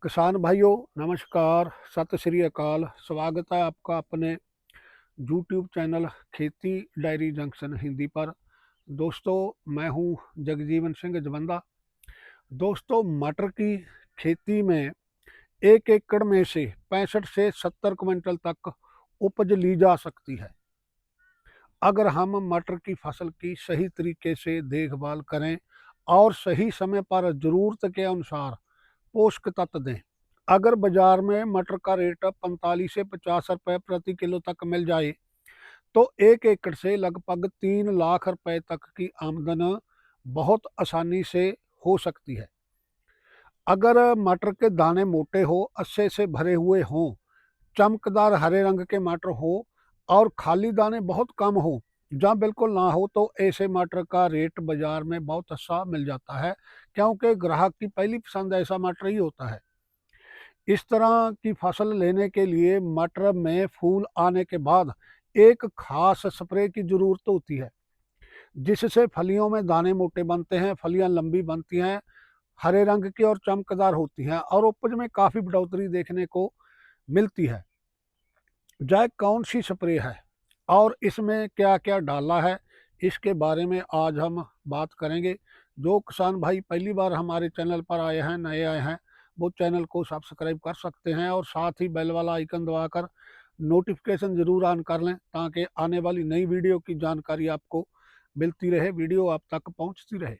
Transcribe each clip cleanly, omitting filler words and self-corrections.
किसान भाइयों नमस्कार, सत श्री अकाल। स्वागत है आपका अपने यूट्यूब चैनल खेती डायरी जंक्शन हिंदी पर। दोस्तों, मैं हूं जगजीवन सिंह जबंदा। दोस्तों, मटर की खेती में 1 एकड़ में से 65 से 70 क्विंटल तक उपज ली जा सकती है अगर हम मटर की फसल की सही तरीके से देखभाल करें और सही समय पर ज़रूरत के अनुसार पोषक तत्व दें। अगर बाजार में मटर का रेट 45 से 50 रुपए प्रति किलो तक मिल जाए तो 1 एकड़ से लगभग 3 लाख रुपए तक की आमदन बहुत आसानी से हो सकती है। अगर मटर के दाने मोटे हो, अच्छे से भरे हुए हों, चमकदार हरे रंग के मटर हो और खाली दाने बहुत कम हो, जहाँ बिल्कुल ना हो, तो ऐसे मटर का रेट बाजार में बहुत अच्छा मिल जाता है, क्योंकि ग्राहक की पहली पसंद ऐसा मटर ही होता है। इस तरह की फसल लेने के लिए मटर में फूल आने के बाद एक खास स्प्रे की ज़रूरत होती है, जिससे फलियों में दाने मोटे बनते हैं, फलियां लंबी बनती हैं, हरे रंग की और चमकदार होती हैं और उपज में काफ़ी बढ़ोतरी देखने को मिलती है। यह कौन सी स्प्रे है और इसमें क्या क्या डाला है, इसके बारे में आज हम बात करेंगे। जो किसान भाई पहली बार हमारे चैनल पर आए हैं, नए आए हैं, वो चैनल को सब्सक्राइब कर सकते हैं और साथ ही बेल वाला आइकन दबाकर नोटिफिकेशन ज़रूर ऑन कर लें, ताकि आने वाली नई वीडियो की जानकारी आपको मिलती रहे, वीडियो आप तक पहुंचती रहे।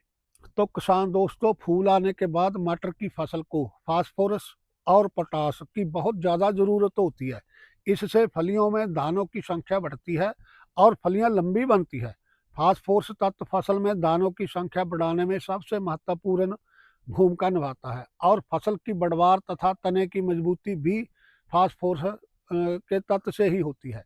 तो किसान दोस्तों, फूल आने के बाद मटर की फसल को फास्फोरस और पोटास की बहुत ज़्यादा ज़रूरत होती है। इससे फलियों में दानों की संख्या बढ़ती है और फलियां लंबी बनती है। फास्फोरस तत्व फसल में दानों की संख्या बढ़ाने में सबसे महत्वपूर्ण भूमिका निभाता है और फसल की बढ़वार तथा तने की मजबूती भी फास्फोरस के तत्व से ही होती है।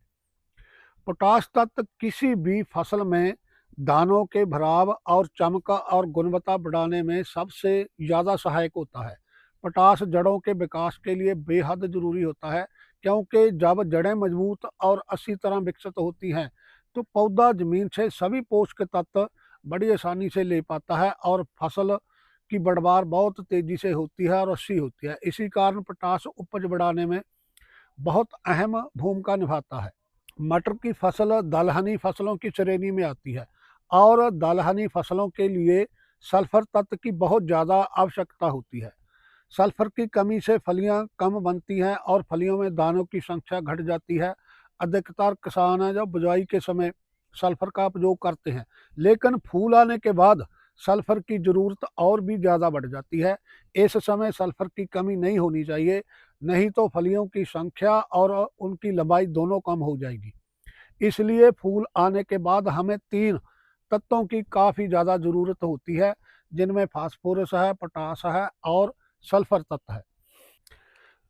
पोटाश तत्व किसी भी फसल में दानों के भराव और चमक और गुणवत्ता बढ़ाने में सबसे ज़्यादा सहायक होता है। पोटाश जड़ों के विकास के लिए बेहद ज़रूरी होता है, क्योंकि जब जड़ें मजबूत और अच्छी तरह विकसित होती हैं तो पौधा जमीन से सभी पोषक तत्व बड़ी आसानी से ले पाता है और फसल की बढ़वार बहुत तेज़ी से होती है और अच्छी होती है। इसी कारण पोटाश उपज बढ़ाने में बहुत अहम भूमिका निभाता है। मटर की फसल दलहनी फसलों की श्रेणी में आती है और दलहनी फसलों के लिए सल्फर तत्व की बहुत ज़्यादा आवश्यकता होती है। सल्फर की कमी से फलियां कम बनती हैं और फलियों में दानों की संख्या घट जाती है। अधिकतर किसान हैं जो बुआई के समय सल्फर का उपयोग करते हैं, लेकिन फूल आने के बाद सल्फर की ज़रूरत और भी ज़्यादा बढ़ जाती है। इस समय सल्फर की कमी नहीं होनी चाहिए, नहीं तो फलियों की संख्या और उनकी लंबाई दोनों कम हो जाएगी। इसलिए फूल आने के बाद हमें 3 तत्वों की काफ़ी ज़्यादा ज़रूरत होती है, जिनमें फास्फोरस है, पोटाश है और सल्फर तत्व है।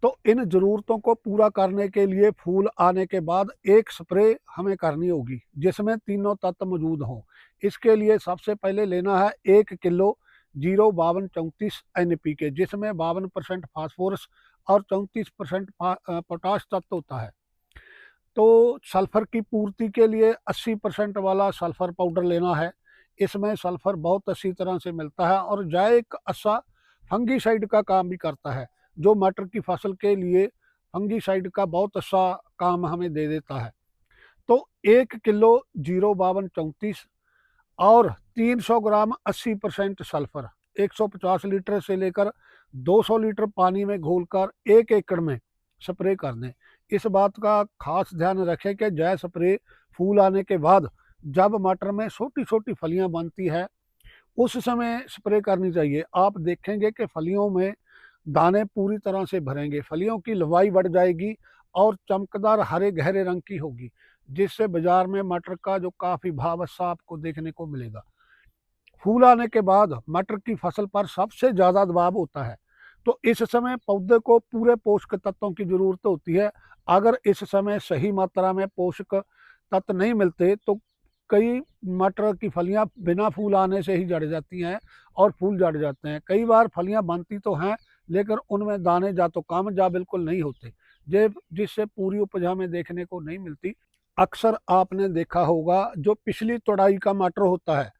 तो इन ज़रूरतों को पूरा करने के लिए फूल आने के बाद एक स्प्रे हमें करनी होगी, जिसमें तीनों तत्व मौजूद हों। इसके लिए सबसे पहले लेना है 1 किलो 05234 NPK, जिसमें 52% फास्फोरस और 34% पोटाश तत्व होता है। तो सल्फर की पूर्ति के लिए 80% वाला सल्फर पाउडर लेना है। इसमें सल्फर बहुत अच्छी तरह से मिलता है और यह एक अच्छा फंगीसाइड का काम भी करता है, जो मटर की फसल के लिए फंगीसाइड का बहुत अच्छा काम हमें दे देता है। तो 1 किलो 05234 और 300 ग्राम 80% सल्फर 150 लीटर से लेकर 200 लीटर पानी में घोलकर 1 एकड़ में स्प्रे कर दें। इस बात का खास ध्यान रखें कि जय स्प्रे फूल आने के बाद जब मटर में छोटी छोटी फलियां बनती है, उस समय स्प्रे करनी चाहिए। आप देखेंगे कि फलियों में दाने पूरी तरह से भरेंगे, फलियों की लंबाई बढ़ जाएगी और चमकदार हरे गहरे रंग की होगी, जिससे बाजार में मटर का जो काफ़ी भाव अच्छा आपको देखने को मिलेगा। फूल आने के बाद मटर की फसल पर सबसे ज़्यादा दबाव होता है, तो इस समय पौधे को पूरे पोषक तत्वों की ज़रूरत होती है। अगर इस समय सही मात्रा में पोषक तत्व नहीं मिलते तो कई मटर की फलियां बिना फूल आने से ही जड़ जाती हैं और फूल जड़ जाते हैं। कई बार फलियां बनती तो हैं, लेकिन उनमें दाने जा तो कम जा बिल्कुल नहीं होते, जे जिससे पूरी उपज हमें देखने को नहीं मिलती। अक्सर आपने देखा होगा, जो पिछली तुड़ाई का मटर होता है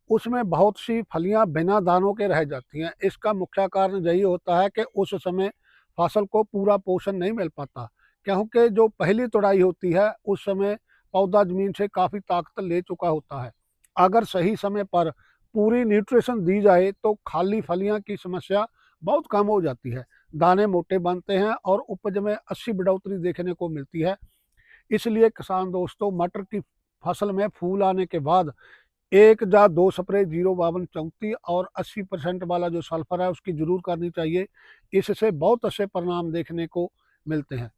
उसमें बहुत सी फलियां बिना दानों के रह जाती हैं। इसका मुख्य कारण यही होता है कि उस समय फसल को पूरा पोषण नहीं मिल पाता, क्योंकि जो पहली तुड़ाई होती है उस समय पौधा ज़मीन से काफ़ी ताकत ले चुका होता है। अगर सही समय पर पूरी न्यूट्रिशन दी जाए तो खाली फलियाँ की समस्या बहुत कम हो जाती है, दाने मोटे बनते हैं और उपज में अच्छी बढ़ोतरी देखने को मिलती है। इसलिए किसान दोस्तों, मटर की फसल में फूल आने के बाद 1 या 2 स्प्रे 05234 और 80% वाला जो सल्फर है उसकी ज़रूर करनी चाहिए। इससे बहुत अच्छे परिणाम देखने को मिलते हैं।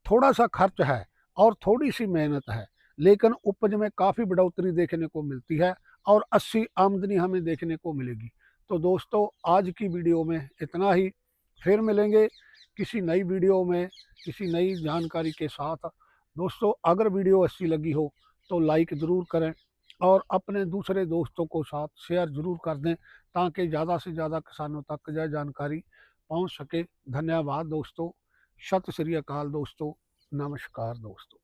थोड़ा-सा खर्च है और थोड़ी-सी मेहनत है, लेकिन उपज में काफ़ी बढ़ोतरी देखने को मिलती है और अच्छी आमदनी हमें देखने को मिलेगी। तो दोस्तों, आज की वीडियो में इतना ही। फिर मिलेंगे किसी नई वीडियो में, किसी नई जानकारी के साथ। दोस्तों, अगर वीडियो अच्छी लगी हो तो लाइक ज़रूर करें और अपने दूसरे दोस्तों को साथ शेयर ज़रूर कर दें, ताकि ज़्यादा से ज़्यादा किसानों तक यह जानकारी पहुँच सके। धन्यवाद दोस्तों। सत श्री अकाल दोस्तों। नमस्कार दोस्तों।